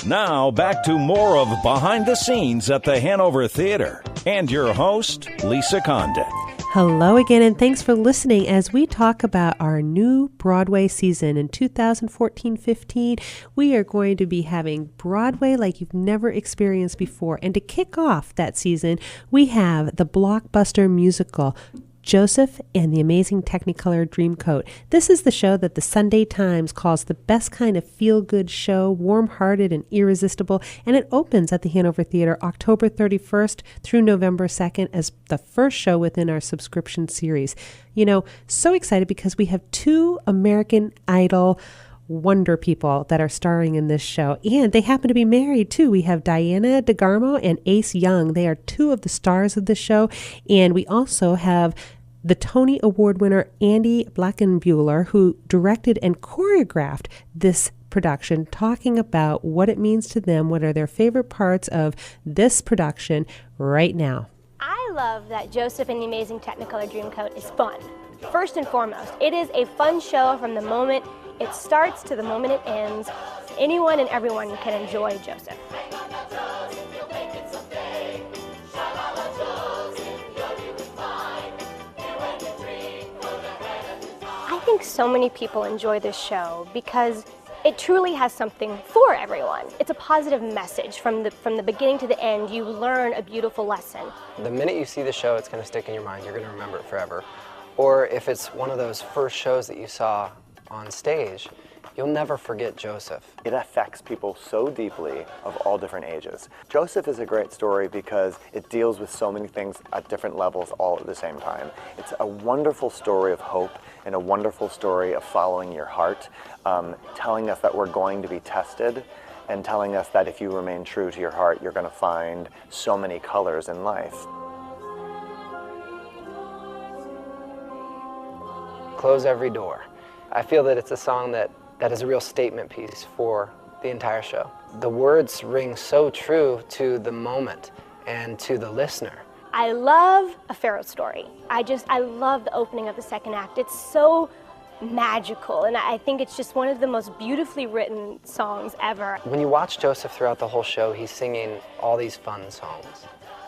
Now, back to more of Behind the Scenes at the Hanover Theatre. And your host, Lisa Condit. Hello again, and thanks for listening as we talk about our new Broadway season in 2014-15. We are going to be having Broadway like you've never experienced before. And to kick off that season, we have the blockbuster musical Joseph and the Amazing Technicolor Dreamcoat. This is the show that the Sunday Times calls the best kind of feel-good show, warm-hearted and irresistible, and it opens at the Hanover Theatre October 31st through November 2nd as the first show within our subscription series. You know, so excited because we have two American Idol wonder people that are starring in this show, and they happen to be married too. We have Diana DeGarmo and Ace Young. They are two of the stars of the show, and we also have the Tony Award winner Andy Blankenbuehler, who directed and choreographed this production, talking about what it means to them, what are their favorite parts of this production right now. I love that Joseph and the Amazing Technicolor Dreamcoat is fun. First and foremost, it is a fun show from the moment it starts to the moment it ends. Anyone and everyone can enjoy Joseph. I think so many people enjoy this show because it truly has something for everyone. It's a positive message from the beginning to the end. You learn a beautiful lesson. The minute you see the show, it's going to stick in your mind. You're going to remember it forever. Or if it's one of those first shows that you saw on stage, you'll never forget Joseph. It affects people so deeply of all different ages. Joseph is a great story because it deals with so many things at different levels all at the same time. It's a wonderful story of hope and a wonderful story of following your heart, telling us that we're going to be tested and telling us that if you remain true to your heart, you're going to find so many colors in life. Close every door. I feel that it's a song that is a real statement piece for the entire show. The words ring so true to the moment and to the listener. I love A Pharaoh Story. I love the opening of the second act. It's so magical, and I think it's just one of the most beautifully written songs ever. When you watch Joseph throughout the whole show, he's singing all these fun songs,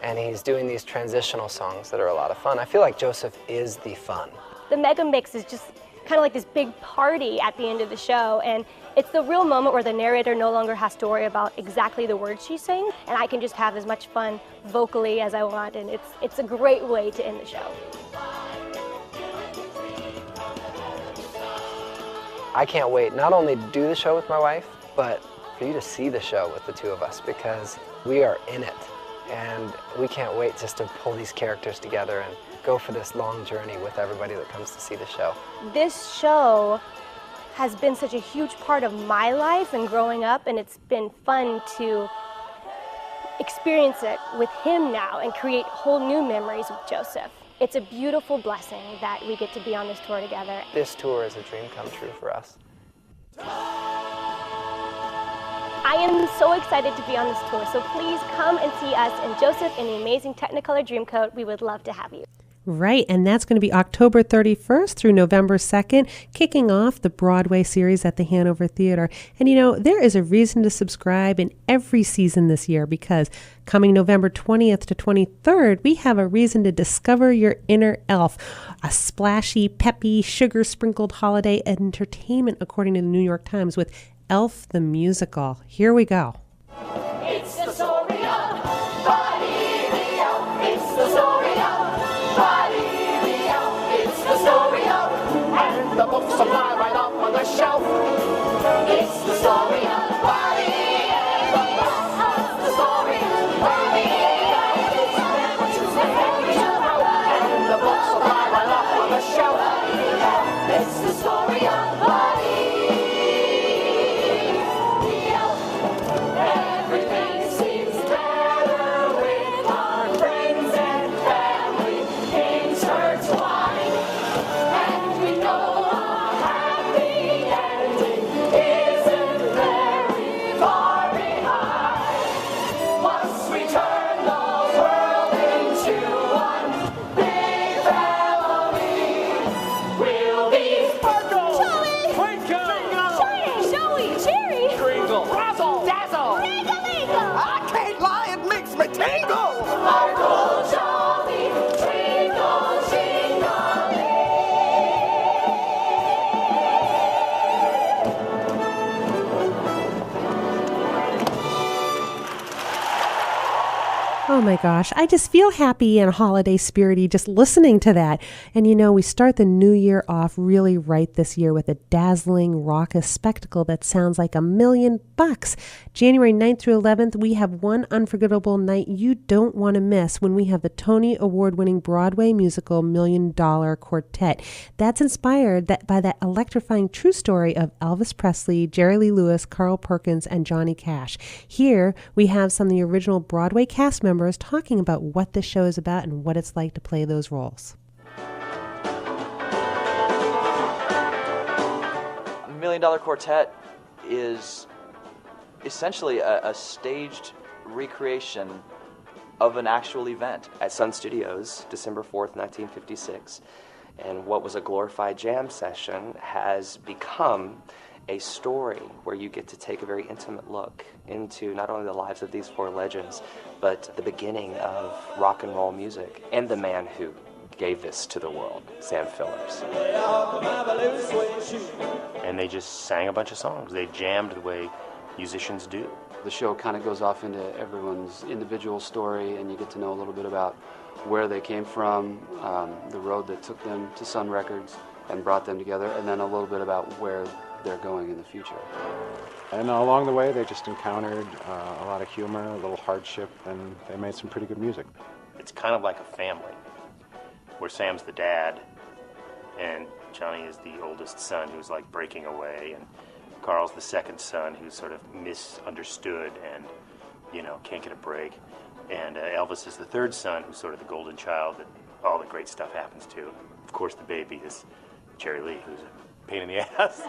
and he's doing these transitional songs that are a lot of fun. I feel like Joseph is the fun. The mega mix is just kind of like this big party at the end of the show, and it's the real moment where the narrator no longer has to worry about exactly the words she's saying, and I can just have as much fun vocally as I want, and it's a great way to end the show. I can't wait not only to do the show with my wife, but for you to see the show with the two of us, because we are in it, and we can't wait just to pull these characters together and go for this long journey with everybody that comes to see the show. This show has been such a huge part of my life and growing up, and it's been fun to experience it with him now and create whole new memories with Joseph. It's a beautiful blessing that we get to be on this tour together. This tour is a dream come true for us. I am so excited to be on this tour, so please come and see us in Joseph and the Amazing Technicolor Dreamcoat. We would love to have you. Right, and that's going to be October 31st through November 2nd, kicking off the Broadway series at the Hanover Theatre. And you know, there is a reason to subscribe in every season this year, because coming November 20th to 23rd, we have a reason to discover your inner elf, a splashy, peppy, sugar-sprinkled holiday entertainment, according to the New York Times, with Elf the Musical. Here we go. It's the story of Buddy the Elf. It's the story of Buddy the Elf. It's the story of, and the books supply right up on the shelf. It's the story of Buddy and the Elf. It's the story of Buddy and the Elf. It's every hero, and the books supply right up on the shelf. It's the story of Buddy. Oh my gosh, I just feel happy and holiday spirity just listening to that. And you know, we start the new year off really right this year with a dazzling, raucous spectacle that sounds like $1 million. January 9th through 11th, we have one unforgettable night you don't want to miss when we have the Tony Award-winning Broadway musical $1 Million Quartet. That's inspired by that electrifying true story of Elvis Presley, Jerry Lee Lewis, Carl Perkins, and Johnny Cash. Here, we have some of the original Broadway cast members talking about what this show is about and what it's like to play those roles. $1 Million Quartet is essentially a staged recreation of an actual event at Sun Studios, December 4th, 1956. And what was a glorified jam session has become a story where you get to take a very intimate look into not only the lives of these four legends, but the beginning of rock and roll music and the man who gave this to the world, Sam Phillips. And they just sang a bunch of songs. They jammed the way musicians do. The show kind of goes off into everyone's individual story, and you get to know a little bit about where they came from, the road that took them to Sun Records and brought them together, and then a little bit about where they're going in the future. And along the way, they just encountered a lot of humor, a little hardship, and they made some pretty good music. It's kind of like a family, where Sam's the dad, and Johnny is the oldest son who's like breaking away, and Carl's the second son who's sort of misunderstood and, you know, can't get a break. And Elvis is the third son who's sort of the golden child that all the great stuff happens to. Of course, the baby is Jerry Lee, who's a pain in the ass.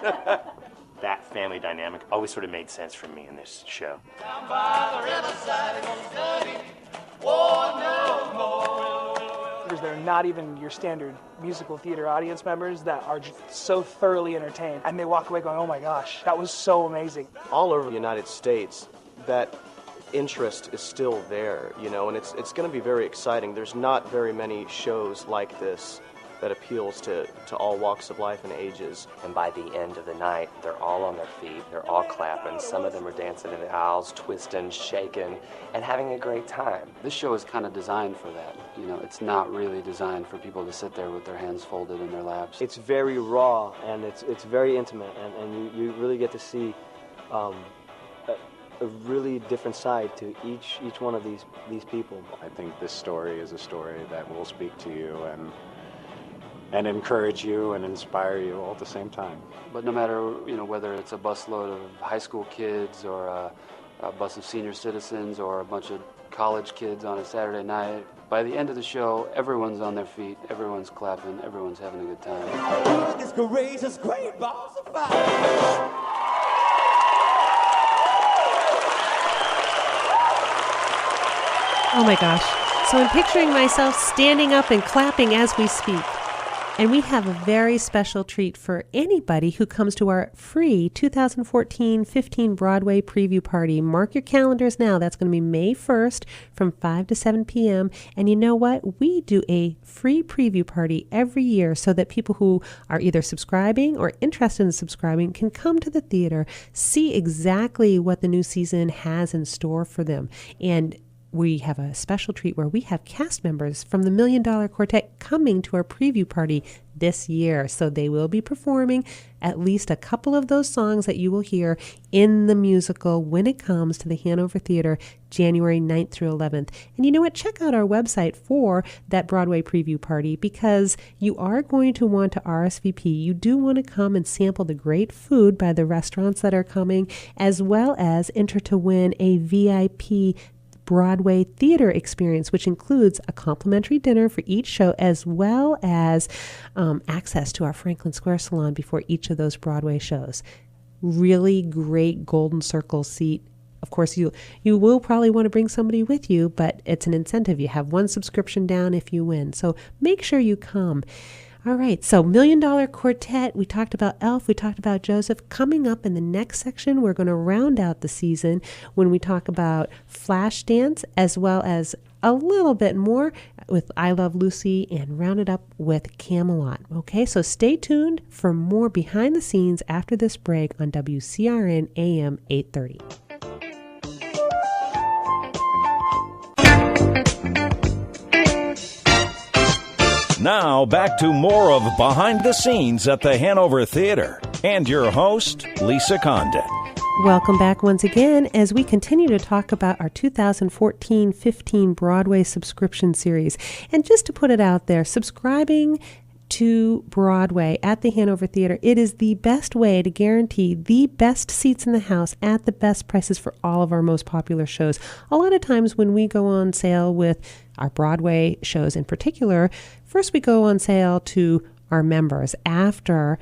That family dynamic always sort of made sense for me in this show. Down by the riverside, they're gonna study. War no more. Because they're not even your standard musical theater audience members that are just so thoroughly entertained, and they walk away going, oh my gosh, that was so amazing. All over the United States, that interest is still there, you know, and it's going to be very exciting. There's not very many shows like this that appeals to all walks of life and ages. And by the end of the night, they're all on their feet, they're all clapping, some of them are dancing in the aisles, twisting, shaking, and having a great time. This show is kind of designed for that. You know, it's not really designed for people to sit there with their hands folded in their laps. It's very raw, and it's very intimate, and you really get to see a really different side to each one of these people. I think this story is a story that will speak to you and encourage you and inspire you all at the same time. But no matter, you know, whether it's a busload of high school kids or a bus of senior citizens or a bunch of college kids on a Saturday night, by the end of the show, everyone's on their feet, everyone's clapping, everyone's having a good time. This courageous great balls of fire. Oh my gosh. So I'm picturing myself standing up and clapping as we speak. And we have a very special treat for anybody who comes to our free 2014-15 Broadway preview party. Mark your calendars now. That's going to be May 1st from 5 to 7 p.m. And you know what? We do a free preview party every year so that people who are either subscribing or interested in subscribing can come to the theater, see exactly what the new season has in store for them. And we have a special treat where we have cast members from the $1 Million Quartet coming to our preview party this year. So they will be performing at least a couple of those songs that you will hear in the musical when it comes to the Hanover Theatre, January 9th through 11th. And you know what? Check out our website for that Broadway preview party because you are going to want to RSVP. You do want to come and sample the great food by the restaurants that are coming, as well as enter to win a VIP Broadway theater experience, which includes a complimentary dinner for each show, as well as access to our Franklin Square Salon before each of those Broadway shows. Really great golden circle seat. Of course, you will probably want to bring somebody with you, but it's an incentive. You have one subscription down if you win. So make sure you come. All right, so $1 Million Quartet, we talked about Elf, we talked about Joseph. Coming up in the next section, we're going to round out the season when we talk about Flashdance, as well as a little bit more with I Love Lucy, and round it up with Camelot. Okay, so stay tuned for more behind the scenes after this break on WCRN AM 830. Now, back to more of Behind the Scenes at the Hanover Theatre. And your host, Lisa Condit. Welcome back once again as we continue to talk about our 2014-15 Broadway subscription series. And just to put it out there, subscribing to Broadway at the Hanover Theatre, it is the best way to guarantee the best seats in the house at the best prices for all of our most popular shows. A lot of times when we go on sale with our Broadway shows in particular, first we go on sale to our members after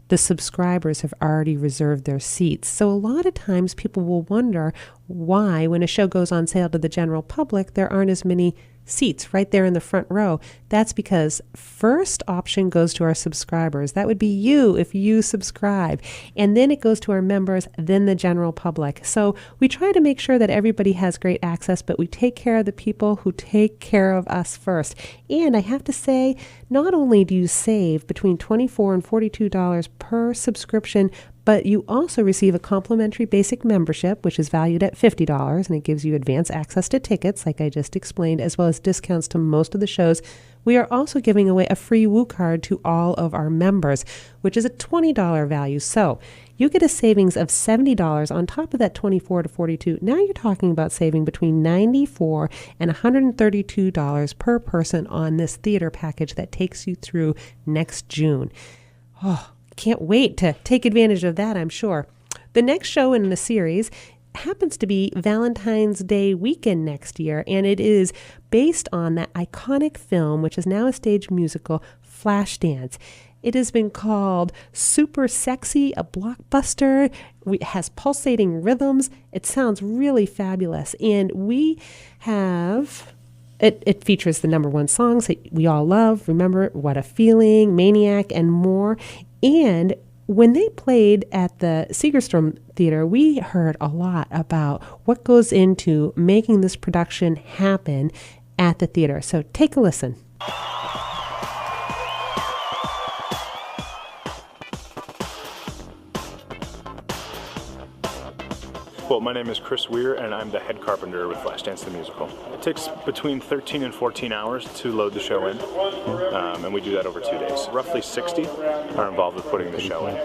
the subscribers have already reserved their seats. So a lot of times people will wonder why, when a show goes on sale to the general public, there aren't as many seats right there in the front row. That's because first option goes to our subscribers. That would be you if you subscribe. And then it goes to our members, then the general public. So we try to make sure that everybody has great access, but we take care of the people who take care of us first. And I have to say, not only do you save between $24 and $42 per subscription, but you also receive a complimentary basic membership, which is valued at $50, and it gives you advance access to tickets, like I just explained, as well as discounts to most of the shows. We are also giving away a free Woo card to all of our members, which is a $20 value. So you get a savings of $70 on top of that $24 to $42. Now you're talking about saving between $94 and $132 per person on this theater package that takes you through next June. Oh, can't wait to take advantage of that, I'm sure. The next show in the series happens to be Valentine's Day weekend next year, and it is based on that iconic film, which is now a stage musical, Flashdance. It has been called super sexy, a blockbuster. It has pulsating rhythms. It sounds really fabulous. And we have... It features the number one songs that we all love. Remember, What a Feeling, Maniac, and more. And when they played at the Segerstrom Theater, we heard a lot about what goes into making this production happen at the theater. So take a listen. Well, my name is Chris Weir, and I'm the head carpenter with Flashdance the Musical. It takes between 13 and 14 hours to load the show in, and we do that over 2 days. Roughly 60 are involved with putting the show in.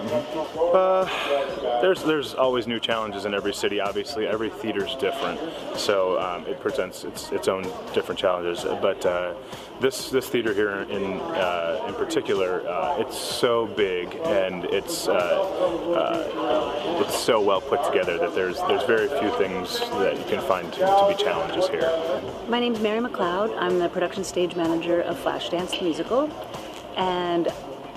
There's always new challenges in every city. Obviously, every theater's different, so it presents its own different challenges. But this theater here in particular, it's so big and it's so well put together that there's very few things that you can find to be challenges here. My name's Mary McLeod. I'm the production stage manager of Flashdance the Musical, and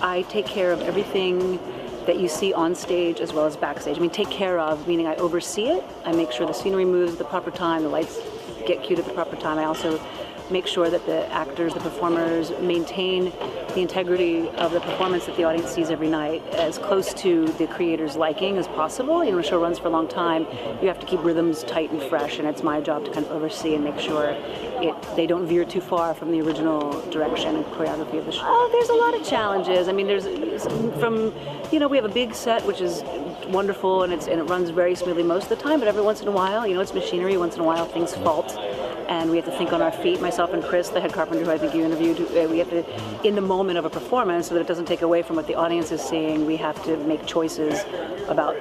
I take care of everything that you see on stage as well as backstage. I mean, take care of, meaning I oversee it. I make sure the scenery moves at the proper time, the lights get cued at the proper time. I also make sure that the actors, the performers, maintain the integrity of the performance that the audience sees every night as close to the creator's liking as possible. You know, a show runs for a long time. You have to keep rhythms tight and fresh, and it's my job to kind of oversee and make sure they don't veer too far from the original direction and choreography of the show. Oh, there's a lot of challenges. I mean, there's from, you know, we have a big set, which is wonderful, and it runs very smoothly most of the time, but every once in a while, you know, it's machinery, once in a while things fault. And we have to think on our feet. Myself and Chris, the head carpenter who I think you interviewed, we have to, in the moment of a performance, so that it doesn't take away from what the audience is seeing, we have to make choices about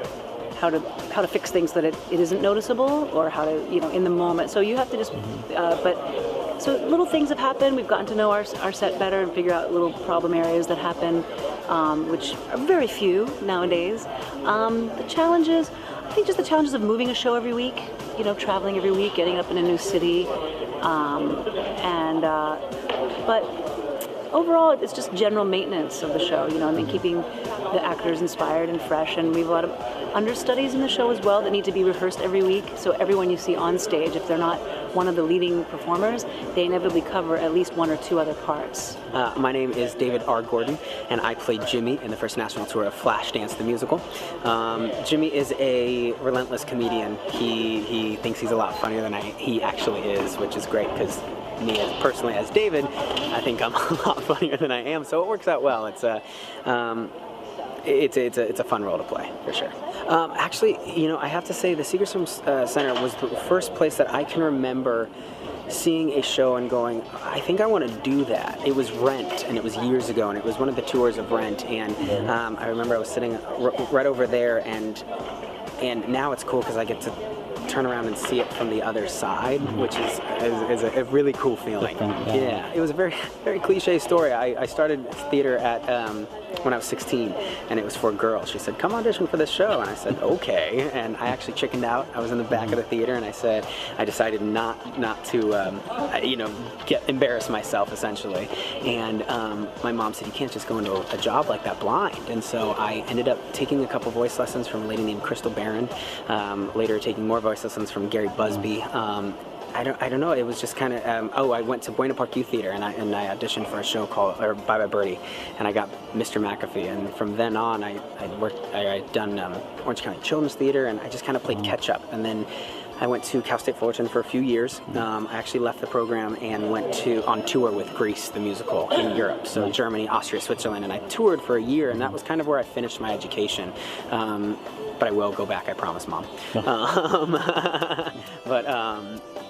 how to fix things that it isn't noticeable, or how to, you know, in the moment. So you have to just, so little things have happened. We've gotten to know our set better and figure out little problem areas that happen, which are very few nowadays. The challenges, I think just the challenges of moving a show every week, you know, traveling every week, getting up in a new city, but overall, it's just general maintenance of the show, you know, I mean, keeping the actors inspired and fresh, and we have a lot of understudies in the show as well that need to be rehearsed every week, so everyone you see on stage, if they're not one of the leading performers, they inevitably cover at least one or two other parts. My name is David R. Gordon, and I played Jimmy in the first national tour of Flashdance the Musical. Jimmy is a relentless comedian. He thinks he's a lot funnier than he actually is, which is great, because me personally as David, I think I'm a lot funnier than I am, so it works out well. It's a fun role to play, for sure. Actually, you know, I have to say the Segerstrom Center was the first place that I can remember seeing a show and going, I think I want to do that. It was Rent, and it was years ago, and it was one of the tours of Rent, and I remember I was sitting right over there, and now it's cool because I get to turn around and see it from the other side, which is a really cool feeling. Yeah, it was a very, very cliche story. I started theater at when I was 16, and it was for a girl. She said, come audition for this show, and I said, okay, and I actually chickened out. I was in the back of the theater, and I decided not to embarrass myself, essentially, and my mom said, you can't just go into a job like that blind, and so I ended up taking a couple voice lessons from a lady named Crystal Barron, later taking more voice lessons from Gary Busby. I don't know. It was just kind of. I went to Buena Park Youth Theater and I auditioned for a show called Bye Bye Birdie, and I got Mr. McAfee. And from then on, I'd done Orange County Children's Theater, and I just kind of played catch up. And then I went to Cal State Fullerton for a few years. I actually left the program and went on tour with Grease, the musical, in Europe. So Germany, Austria, Switzerland, and I toured for a year, and that was kind of where I finished my education. But I will go back, I promise, Mom.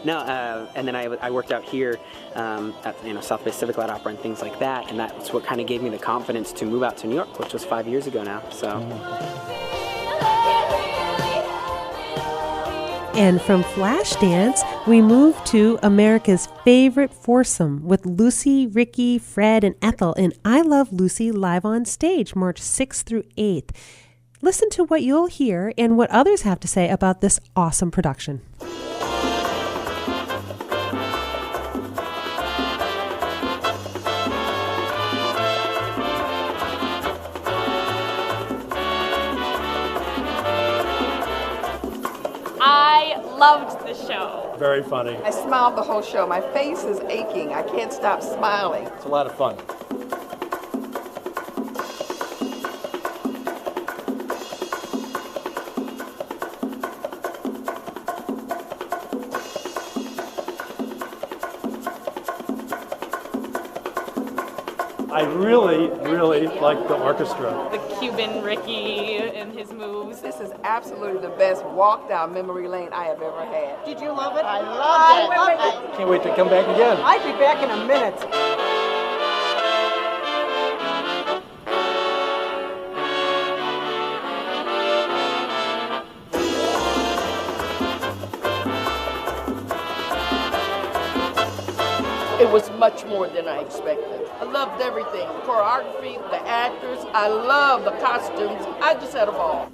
And then I worked out here at South Bay Civic Light Opera and things like that, and that's what kind of gave me the confidence to move out to New York, which was 5 years ago now. So. And from Flashdance, we move to America's favorite foursome with Lucy, Ricky, Fred, and Ethel in I Love Lucy live on stage, March 6th through 8th. Listen to what you'll hear and what others have to say about this awesome production. I loved the show. Very funny. I smiled the whole show. My face is aching. I can't stop smiling. It's a lot of fun. I really, really like the orchestra. The Cuban Ricky and his moves. This is absolutely the best walk down memory lane I have ever had. Did you love it? I loved it. Can't wait to come back again. I'd be back in a minute. It was much more than I expected. I loved everything. The choreography, the actors. I love the costumes. I just had a ball.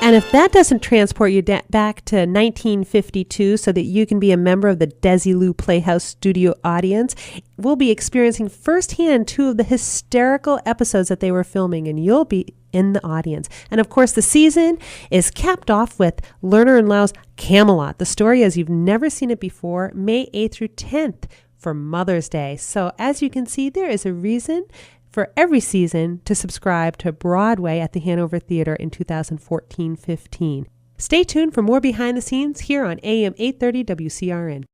And if that doesn't transport you back to 1952 so that you can be a member of the Desilu Playhouse studio audience, we'll be experiencing firsthand two of the hysterical episodes that they were filming, and you'll be in the audience. And of course, the season is capped off with Lerner and Lau's Camelot, the story as you've never seen it before, May 8th through 10th for Mother's Day. So as you can see, there is a reason for every season to subscribe to Broadway at the Hanover Theatre in 2014-15. Stay tuned for more behind the scenes here on AM 830 WCRN.